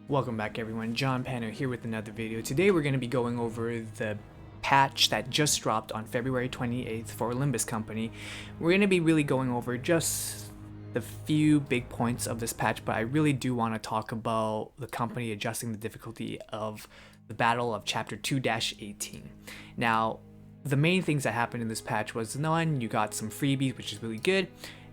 Welcome back everyone, John Panner here with another video. Today we're going to be going over the patch that just dropped on February 28th for Olympus Company. We're going to be really going over just the few big points of this patch, but I really do want to talk about the company adjusting the difficulty of the Battle of Chapter 2-18. Now, the main things that happened in this patch was, one, you got some freebies, which is really good.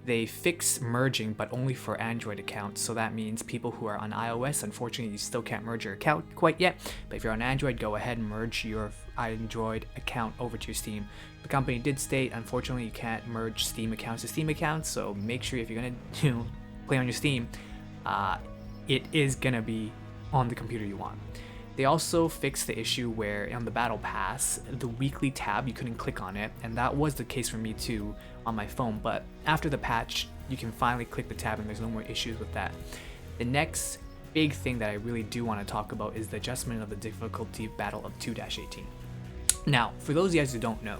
They fix merging, but only for Android accounts, so that means people who are on iOS, unfortunately you still can't merge your account quite yet, but if you're on Android, go ahead and merge your Android account over to Steam. The company did state, unfortunately, you can't merge Steam accounts to Steam accounts, so make sure if you're gonna play on your Steam, it is gonna be on the computer you want. They also fixed the issue where on the Battle Pass, the weekly tab, you couldn't click on it, and that was the case for me too on my phone, but after the patch, you can finally click the tab and there's no more issues with that. The next big thing that I really do want to talk about is the adjustment of the difficulty battle of 2-18. Now, for those of you guys who don't know,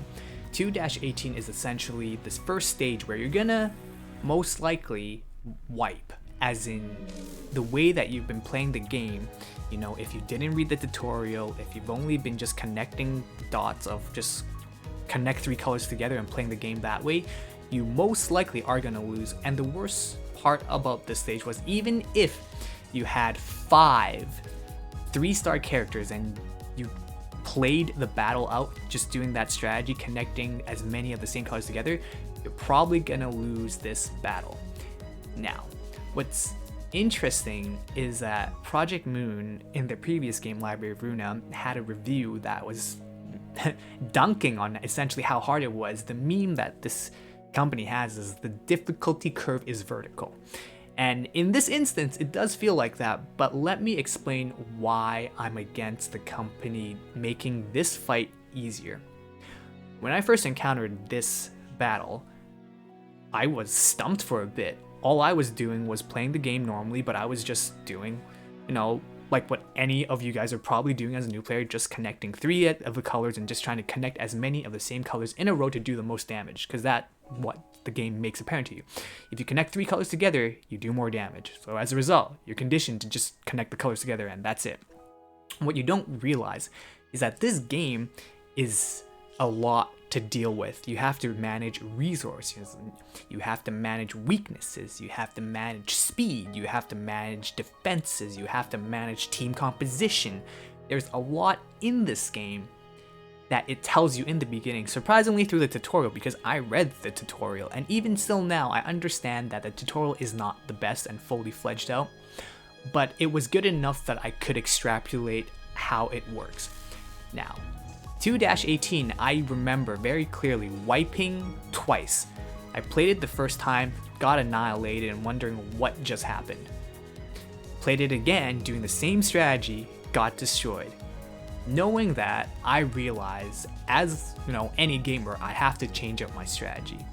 2-18 is essentially this first stage where you're gonna most likely wipe, as in the way that you've been playing the game. You know, if you didn't read the tutorial, if you've only been just connecting dots of just connect 3 colors together and playing the game that way, you most likely are gonna lose. And the worst part about this stage was, even if you had 5 3-star characters and you played the battle out just doing that strategy, connecting as many of the same colors together, you're probably gonna lose this battle. Now, what's interesting is that Project Moon in their previous game, Library of Runa, had a review that was dunking on essentially how hard it was. The meme that this company has is the difficulty curve is vertical. And in this instance, it does feel like that, but let me explain why I'm against the company making this fight easier. When I first encountered this battle, I was stumped for a bit. All I was doing was playing the game normally, but I was just doing, like what any of you guys are probably doing as a new player, just connecting 3 of the colors and just trying to connect as many of the same colors in a row to do the most damage, because that's what the game makes apparent to you. If you connect 3 colors together, you do more damage. So as a result, you're conditioned to just connect the colors together and that's it. What you don't realize is that this game is a lot to deal with. You have to manage resources, you have to manage weaknesses, you have to manage speed, you have to manage defenses, you have to manage team composition. There's a lot in this game that it tells you in the beginning, surprisingly through the tutorial, because I read the tutorial, and even still now I understand that the tutorial is not the best and fully fledged out, but it was good enough that I could extrapolate how it works. Now, 2-18, I remember very clearly wiping twice. I played it the first time, got annihilated and wondering what just happened. Played it again, doing the same strategy, got destroyed. Knowing that, I realized, as any gamer, I have to change up my strategy.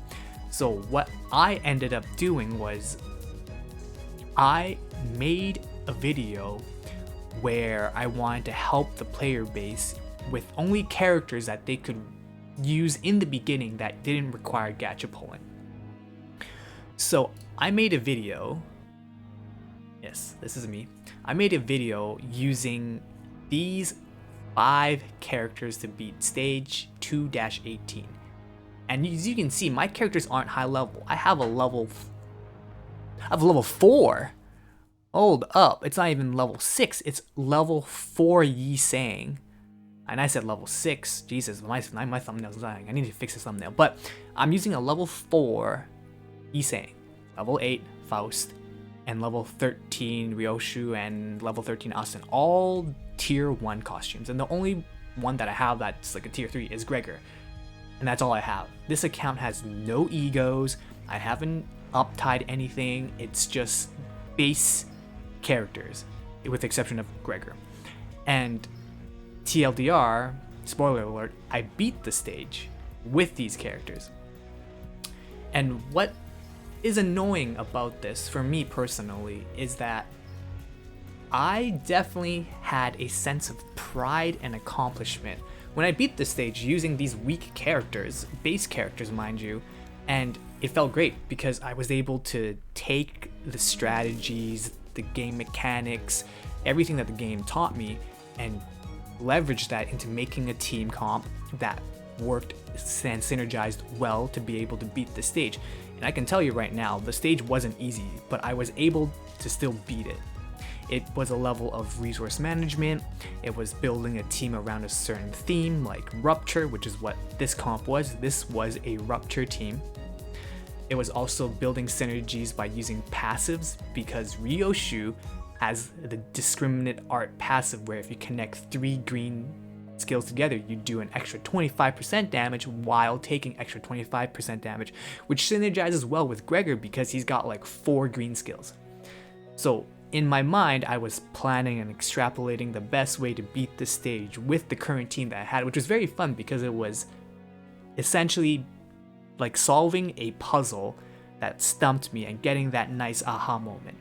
So what I ended up doing was, I made a video where I wanted to help the player base with only characters that they could use in the beginning that didn't require gacha pulling. So I made a video, yes, this is me, I made a video using these 5 characters to beat stage 2-18. And as you can see, my characters aren't high level. I have a level 4. Hold up, it's not even level 6, it's level 4 Yi Sang. And I said level 6, Jesus, my thumbnail's dying, I need to fix this thumbnail. But I'm using a level 4 Yi Sang, level 8 Faust, and level 13 Ryoshu, and level 13 Austin, all tier 1 costumes. And the only one that I have that's like a tier 3 is Gregor. And that's all I have. This account has no egos, I haven't uptied anything, it's just base characters, with the exception of Gregor. And TLDR, spoiler alert, I beat the stage with these characters. And what is annoying about this, for me personally, is that I definitely had a sense of pride and accomplishment when I beat the stage using these weak characters, base characters mind you, and it felt great because I was able to take the strategies, the game mechanics, everything that the game taught me and leveraged that into making a team comp that worked and synergized well to be able to beat the stage. And I can tell you right now, the stage wasn't easy, but I was able to still beat it. It was a level of resource management, it was building a team around a certain theme like Rupture, which is what this comp was. This was a Rupture team. It was also building synergies by using passives, because Ryoshu has the discriminate art passive where if you connect 3 green skills together, you do an extra 25% damage while taking extra 25% damage, which synergizes well with Gregor because he's got like 4 green skills. So in my mind, I was planning and extrapolating the best way to beat the stage with the current team that I had, which was very fun because it was essentially like solving a puzzle that stumped me and getting that nice aha moment.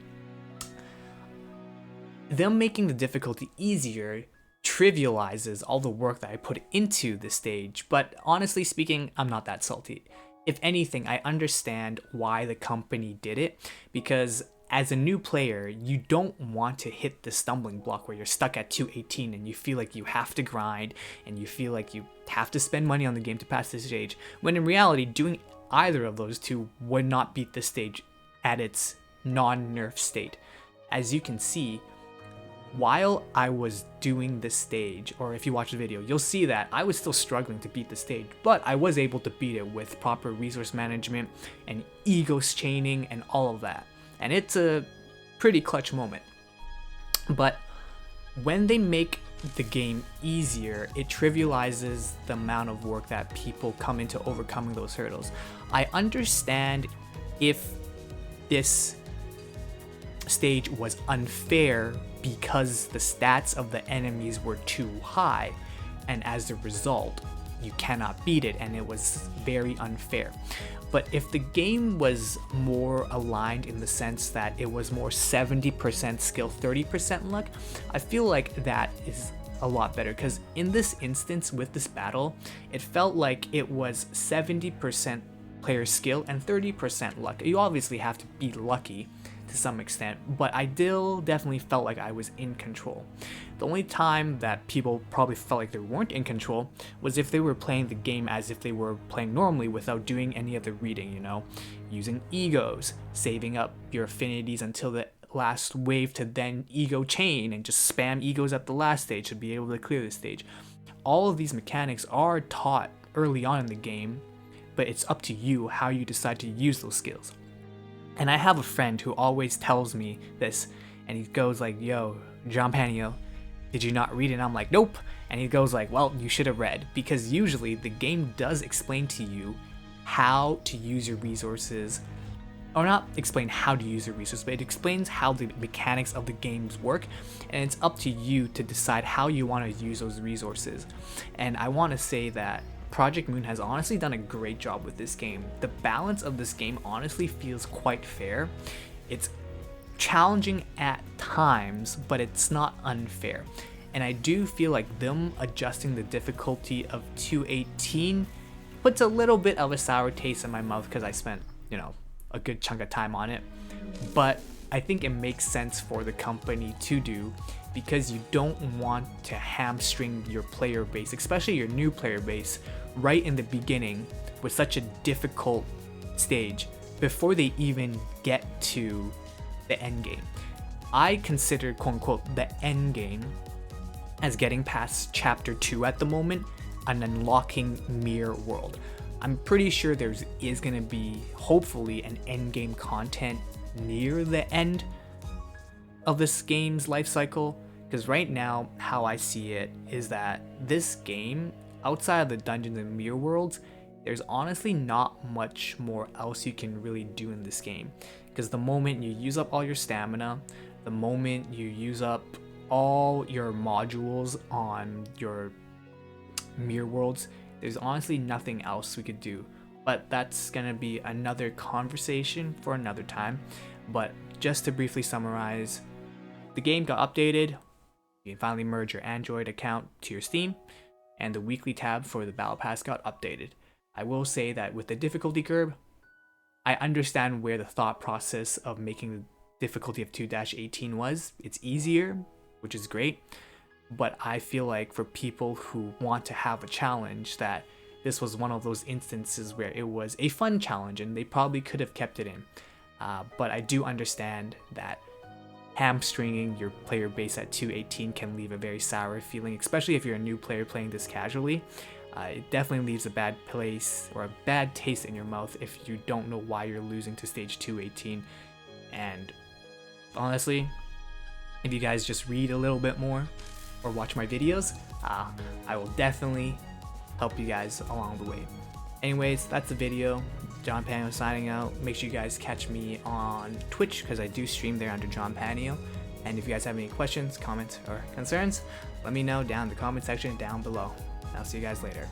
Them making the difficulty easier trivializes all the work that I put into the stage, but honestly speaking, I'm not that salty. If anything, I understand why the company did it, because as a new player, you don't want to hit the stumbling block where you're stuck at 218 and you feel like you have to grind and you feel like you have to spend money on the game to pass this stage, when in reality, doing either of those two would not beat the stage at its non-nerf state. As you can see, while I was doing this stage, or if you watch the video, you'll see that I was still struggling to beat the stage, but I was able to beat it with proper resource management and egos chaining and all of that. And it's a pretty clutch moment. But when they make the game easier, it trivializes the amount of work that people come into overcoming those hurdles. I understand if this stage was unfair because the stats of the enemies were too high, and as a result, you cannot beat it, and it was very unfair. But if the game was more aligned in the sense that it was more 70% skill, 30% luck, I feel like that is a lot better, because in this instance with this battle, it felt like it was 70% player skill and 30% luck. You obviously have to be lucky to some extent, but I still definitely felt like I was in control. The only time that people probably felt like they weren't in control was if they were playing the game as if they were playing normally without doing any other reading, you know, using egos, saving up your affinities until the last wave to then ego chain and just spam egos at the last stage to be able to clear the stage. All of these mechanics are taught early on in the game, but it's up to you how you decide to use those skills. And I have a friend who always tells me this, and he goes like, yo, John Panio, did you not read it? And I'm like, nope. And he goes like, well, you should have read, because usually the game does explain to you how to use your resources, or not explain how to use your resources, but it explains how the mechanics of the games work, and it's up to you to decide how you want to use those resources. And I want to say that Project Moon has honestly done a great job with this game. The balance of this game honestly feels quite fair. It's challenging at times, but it's not unfair. And I do feel like them adjusting the difficulty of 218 puts a little bit of a sour taste in my mouth because I spent, you know, a good chunk of time on it. But I think it makes sense for the company to do, because you don't want to hamstring your player base, especially your new player base, right in the beginning with such a difficult stage before they even get to the end game. I consider, quote unquote, the end game as getting past chapter 2 at the moment and unlocking Mirror World. I'm pretty sure there is going to be, hopefully, an end game content near the end of this game's life cycle, because right now how I see it is that this game, outside of the dungeons and mirror worlds, there's honestly not much more else you can really do in this game, because the moment you use up all your stamina, the moment you use up all your modules on your mirror worlds, there's honestly nothing else we could do. But that's gonna be another conversation for another time. But just to briefly summarize, the game got updated. You can finally merge your Android account to your Steam, and the weekly tab for the Battle Pass got updated. I will say that with the difficulty curve, I understand where the thought process of making the difficulty of 2-18 was. It's easier, which is great. But I feel like for people who want to have a challenge, that this was one of those instances where it was a fun challenge and they probably could have kept it in. But I do understand that hamstringing your player base at 218 can leave a very sour feeling, especially if you're a new player playing this casually. It definitely leaves a bad place or a bad taste in your mouth if you don't know why you're losing to stage 218. And honestly, if you guys just read a little bit more or watch my videos, I will definitely help you guys along the way. Anyways, that's the video. John Panio signing out. Make sure you guys catch me on Twitch because I do stream there under John Panio. And if you guys have any questions, comments, or concerns, let me know down in the comment section down below. I'll see you guys later.